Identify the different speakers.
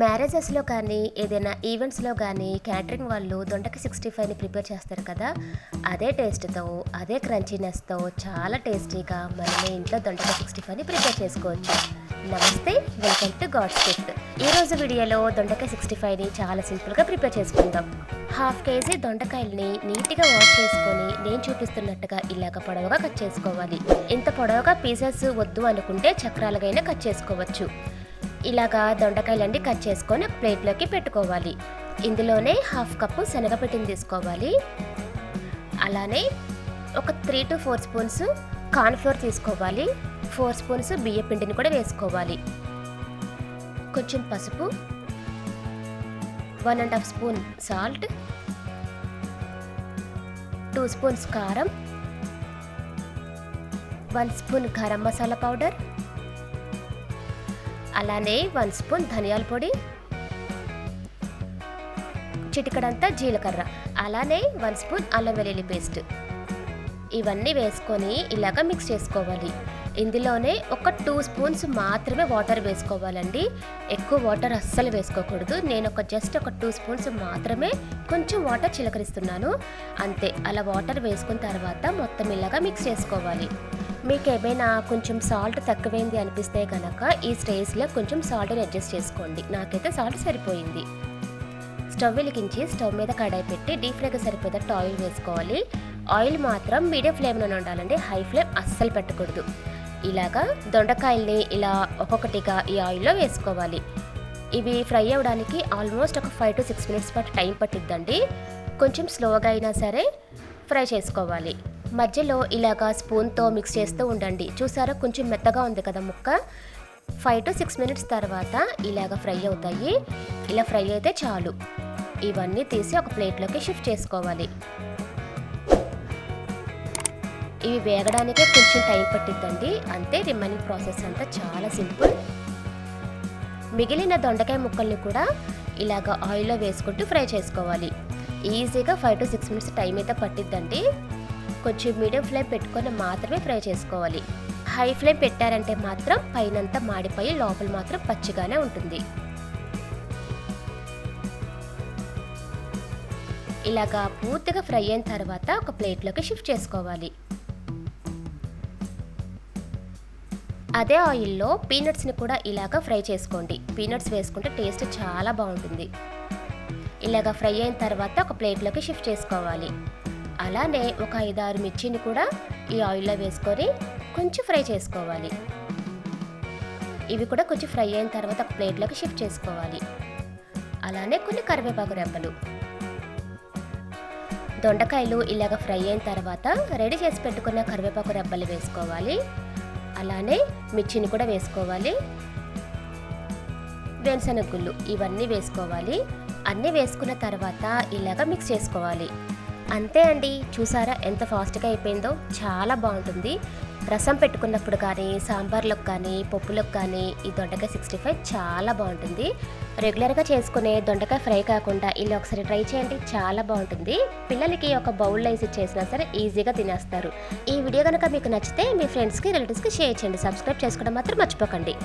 Speaker 1: మ్యారేజెస్‌లో కానీ, ఏదైనా ఈవెంట్స్‌లో గానీ, క్యాటరింగ్ వాళ్ళు దొండకాయ 65ని ప్రిపేర్ చేస్తారు కదా! అదే టేస్ట్‌తో, అదే క్రంచీనెస్‌తో చాలా టేస్టీగా మనమే ఇంట్లో దొండకాయ 65ని ప్రిపేర్ చేసుకోవచ్చు. నమస్తే, వెల్కమ్ టు గాడ్స్ గిఫ్ట్. ఈరోజు వీడియోలో దొండకాయ 65ని చాలా సింపుల్‌గా ప్రిపేర్ చేసుకుందాం. హాఫ్ కేజీ దొండకాయల్ని నీట్‌గా వాష్ చేసుకొని నేను చూపిస్తున్నట్టుగా ఇలాగ పొడవుగా కట్ చేసుకోవాలి. ఇంత పొడవుగా పీసెస్ వద్దు అనుకుంటే చక్రాలుగైనా కట్ చేసుకోవచ్చు. ఇలాగా దొండకాయలన్నీ కట్ చేసుకొని ఒక ప్లేట్లోకి పెట్టుకోవాలి. ఇందులోనే హాఫ్ కప్పు శనగపిండిని తీసుకోవాలి. అలానే ఒక 3 to 4 స్పూన్స్ కార్న్‌ఫ్లోర్ తీసుకోవాలి. 4 స్పూన్స్ బియ్య పిండిని కూడా వేసుకోవాలి. కొంచెం పసుపు, 1½ స్పూన్ సాల్ట్, 2 స్పూన్స్ కారం, 1 స్పూన్ గరం మసాలా పౌడర్, అలానే 1 స్పూన్ ధనియాల పొడి, చిటికడంతా జీలకర్ర, అలానే 1 స్పూన్ అల్లం వెల్లుల్లి పేస్ట్. ఇవన్నీ వేసుకొని ఇలాగ మిక్స్ చేసుకోవాలి. ఇందులోనే ఒక 2 స్పూన్స్ మాత్రమే వాటర్ వేసుకోవాలండి. ఎక్కువ వాటర్ అస్సలు వేసుకోకూడదు. నేను జస్ట్ ఒక 2 స్పూన్స్ మాత్రమే కొంచెం వాటర్ చిలకరిస్తున్నాను అంతే. అలా వాటర్ వేసుకున్న తర్వాత మొత్తం ఇలాగా మిక్స్ చేసుకోవాలి. మీకు ఏమైనా కొంచెం సాల్ట్ తక్కువైంది అనిపిస్తే కనుక ఈ స్టేజ్లో కొంచెం సాల్ట్ని అడ్జస్ట్ చేసుకోండి. నాకైతే సాల్ట్ సరిపోయింది. స్టవ్ వెలిగించి స్టవ్ మీద కడాయి పెట్టి డీప్ ఫ్రైకి సరిపోయేటట్టు ఆయిల్ వేసుకోవాలి. ఆయిల్ మాత్రం మీడియం ఫ్లేమ్లోనే ఉండాలండి, హై ఫ్లేమ్ అస్సలు పెట్టకూడదు. ఇలాగా దొండకాయల్ని ఇలా ఒక్కొక్కటిగా ఈ ఆయిల్లో వేసుకోవాలి. ఇవి ఫ్రై అవ్వడానికి ఆల్మోస్ట్ ఒక 5 to 6 minutes పాటు టైం పట్టిద్దండి. కొంచెం స్లోగా అయినా సరే ఫ్రై చేసుకోవాలి. మధ్యలో ఇలాగా స్పూన్తో మిక్స్ చేస్తూ ఉండండి. చూసారా, కొంచెం మెత్తగా ఉంది కదా ముక్క. 5 to 6 minutes తర్వాత ఇలాగ ఫ్రై అవుతాయి. ఇలా ఫ్రై అయితే చాలు. ఇవన్నీ తీసి ఒక ప్లేట్లోకి షిఫ్ట్ చేసుకోవాలి. ఇవి వేగడానికే కొంచెం టైం పట్టిద్దండి అంతే. రిమైనింగ్ ప్రాసెస్ అంతా చాలా సింపుల్. మిగిలిన దొండకాయ ముక్కల్ని కూడా ఇలాగ ఆయిల్లో వేసుకుంటూ ఫ్రై చేసుకోవాలి. ఈజీగా 5 to 6 minutes టైం అయితే పట్టిద్దండి. కొంచెం మీడియం ఫ్లేమ్ పెట్టుకొని మాత్రమే ఫ్రై చేసుకోవాలి. హై ఫ్లేమ్ పెట్టారంటే మాత్రం పైనంతా మాడిపోయి లోపల మాత్రం పచ్చిగానే ఉంటుంది. ఇలాగా పూర్తిగా ఫ్రై అయిన తర్వాత ఒక ప్లేట్లోకి షిఫ్ట్ చేసుకోవాలి. అదే ఆయిల్లో పీనట్స్ని కూడా ఇలాగా ఫ్రై చేసుకోండి. పీనట్స్ వేసుకుంటే టేస్ట్ చాలా బాగుంటుంది. ఇలాగా ఫ్రై అయిన తర్వాత ఒక ప్లేట్లోకి షిఫ్ట్ చేసుకోవాలి. అలానే ఒక 5-6 మిర్చిని కూడా ఈ ఆయిల్లో వేసుకొని కొంచెం ఫ్రై చేసుకోవాలి. ఇవి కూడా కొంచెం ఫ్రై అయిన తర్వాత ఒక ప్లేట్లోకి షిఫ్ట్ చేసుకోవాలి. అలానే కొన్ని కరివేపాకు రెబ్బలు. దొండకాయలు ఇలాగ ఫ్రై అయిన తర్వాత రెడీ చేసి పెట్టుకున్న కరివేపాకు రెబ్బలు వేసుకోవాలి. అలానే మిర్చిని కూడా వేసుకోవాలి. వేరుశనగ గుళ్ళు ఇవన్నీ వేసుకోవాలి. అన్నీ వేసుకున్న తర్వాత ఇలాగ మిక్స్ చేసుకోవాలి. అంతే అండి, చూసారా ఎంత ఫాస్ట్గా అయిపోయిందో. చాలా బాగుంటుంది. రసం పెట్టుకున్నప్పుడు కానీ, సాంబార్లోకి కానీ, పప్పులకు కానీ ఈ దొండకాయ 65 చాలా బాగుంటుంది. రెగ్యులర్గా చేసుకునే దొండకాయ ఫ్రై కాకుండా ఇలా ఒకసారి ట్రై చేయండి, చాలా బాగుంటుంది. పిల్లలకి ఒక బౌల్లో వేసి చేసినా సరే ఈజీగా తినేస్తారు. ఈ వీడియో కనుక మీకు నచ్చితే మీ ఫ్రెండ్స్కి, రిలేటివ్స్కి షేర్ చేయండి. సబ్స్క్రైబ్ చేసుకోవడం మాత్రం మర్చిపోకండి.